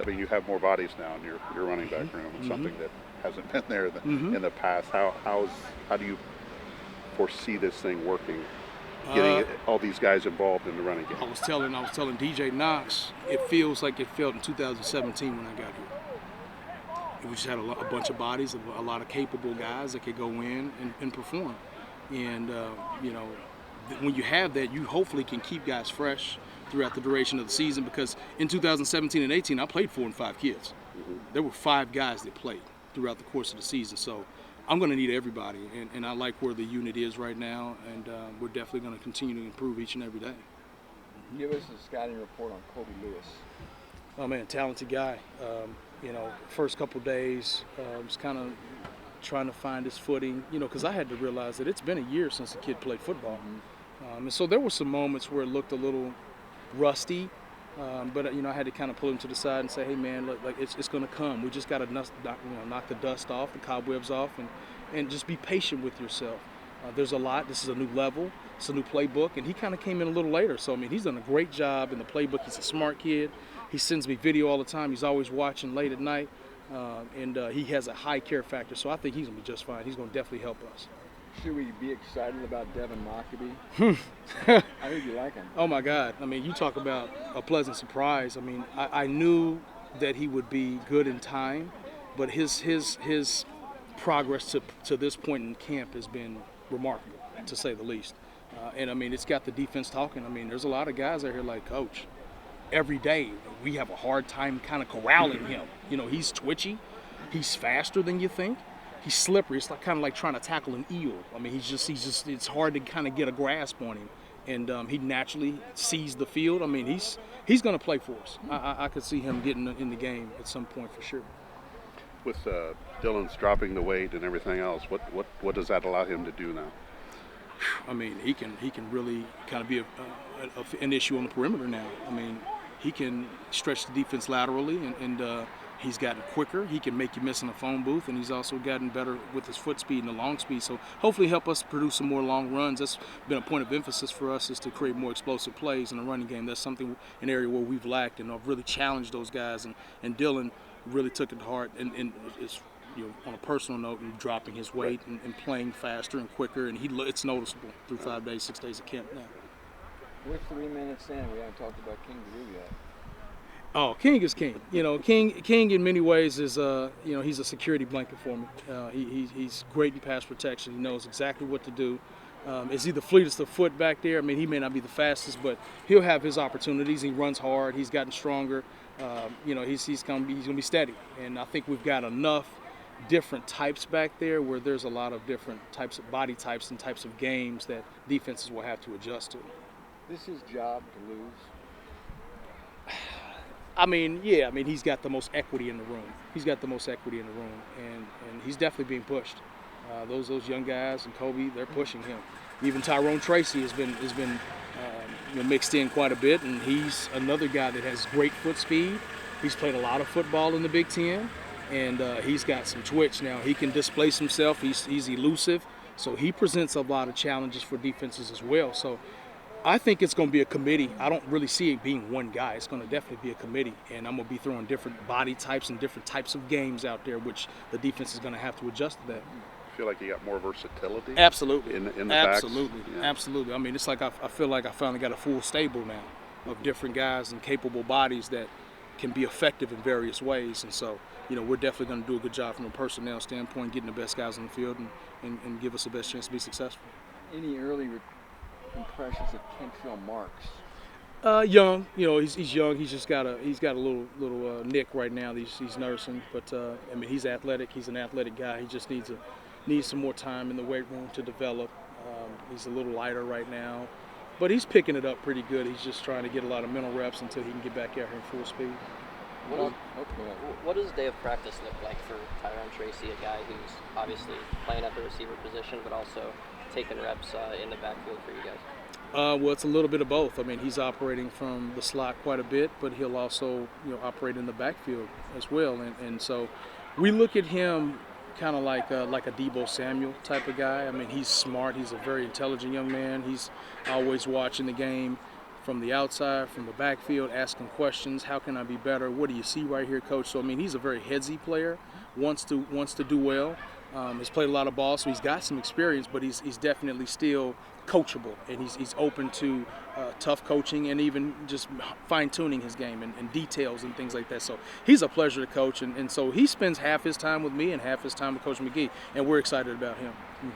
mean, you have more bodies now in your running back room. It's something that hasn't been there in the past. How do you foresee this thing working? Getting all these guys involved in the running game. I was telling DJ Knox, it feels like it felt in 2017 when I got here. We just had a bunch of bodies, a lot of capable guys that could go in and perform. And when you have that, you hopefully can keep guys fresh throughout the duration of the season, because in 2017 and 18, I played 4 and 5 kids. There were 5 guys that played throughout the course of the season. So I'm going to need everybody, and I like where the unit is right now, and we're definitely going to continue to improve each and every day. Give us a scouting report on Kobe Lewis. Oh man, talented guy. First couple days, was kind of trying to find his footing, because I had to realize that it's been a year since the kid played football. And so there were some moments where it looked a little rusty, but I had to kind of pull him to the side and say, hey man, look, it's going to come. We just got to knock the dust off, the cobwebs off, and just be patient with yourself. There's a lot. This is a new level. It's a new playbook, and he kind of came in a little later. So, I mean, he's done a great job in the playbook. He's a smart kid. He sends me video all the time. He's always watching late at night, and he has a high care factor. So I think he's going to be just fine. He's going to definitely help us. Should we be excited about Devin Mockabee? I think you like him. Oh, my God. I mean, you talk about a pleasant surprise. I mean, I knew that he would be good in time, but his progress to this point in camp has been remarkable, to say the least. And, I mean, it's got the defense talking. I mean, there's a lot of guys out here like, Coach, every day we have a hard time kind of corralling him. He's twitchy. He's faster than you think. He's slippery. It's kind of like trying to tackle an eel. I mean, he's just. It's hard to kind of get a grasp on him, and he naturally sees the field. I mean, he's going to play for us. I could see him getting in the game at some point for sure. With Dylan's dropping the weight and everything else, what does that allow him to do now? I mean, he can really kind of be an issue on the perimeter now. I mean, he can stretch the defense laterally, and he's gotten quicker. He can make you miss in a phone booth, and he's also gotten better with his foot speed and the long speed. So hopefully help us produce some more long runs. That's been a point of emphasis for us, is to create more explosive plays in the running game. That's an area where we've lacked, and I've really challenged those guys. And Dylan really took it to heart, and it's on a personal note, and dropping his weight and playing faster and quicker, and it's noticeable through 5 days, 6 days of camp now. We're 3 minutes in. We haven't talked about King Drew yet. Oh, King is King. King in many ways is he's a security blanket for me. He's great in pass protection. He knows exactly what to do. Is he the fleetest of foot back there? I mean, he may not be the fastest, but he'll have his opportunities. He runs hard. He's gotten stronger. He's going to be steady. And I think we've got enough different types back there where there's a lot of different types of body types and types of games that defenses will have to adjust to. This is his job to lose. I mean, yeah. I mean, he's got the most equity in the room. And he's definitely being pushed. Those young guys and Kobe, they're pushing him. Even Tyrone Tracy has been mixed in quite a bit, and he's another guy that has great foot speed. He's played a lot of football in the Big Ten, and he's got some twitch now. He can displace himself. He's elusive, so he presents a lot of challenges for defenses as well. So I think it's going to be a committee. I don't really see it being one guy. It's going to definitely be a committee, and I'm going to be throwing different body types and different types of games out there, which the defense is going to have to adjust to that. Feel like you got more versatility? Absolutely. In the absolutely. backs? Yeah. Absolutely. I mean, it's like I feel like I finally got a full stable now of different guys and capable bodies that can be effective in various ways. And so, we're definitely going to do a good job from a personnel standpoint, getting the best guys on the field and give us the best chance to be successful. Any early impressions of Kentrell Marks? Young. He's young. He's got a little nick right now. He's nursing, but I mean, he's athletic. He's an athletic guy. He just needs some more time in the weight room to develop. He's a little lighter right now, but he's picking it up pretty good. He's just trying to get a lot of mental reps until he can get back out here in full speed. What does a day of practice look like for Tyrone Tracy, a guy who's obviously playing at the receiver position, but also taking reps in the backfield for you guys? Well, it's a little bit of both. I mean, he's operating from the slot quite a bit, but he'll also operate in the backfield as well. And so we look at him kind of like a Deebo Samuel type of guy. I mean, he's smart. He's a very intelligent young man. He's always watching the game from the outside, from the backfield, asking questions. How can I be better? What do you see right here, coach? So I mean, he's a very headsy player. Wants to do well. Has played a lot of ball, so he's got some experience, but he's definitely still coachable, and he's open to tough coaching and even just fine-tuning his game and details and things like that. So he's a pleasure to coach, and so he spends half his time with me and half his time with Coach McGee, and we're excited about him.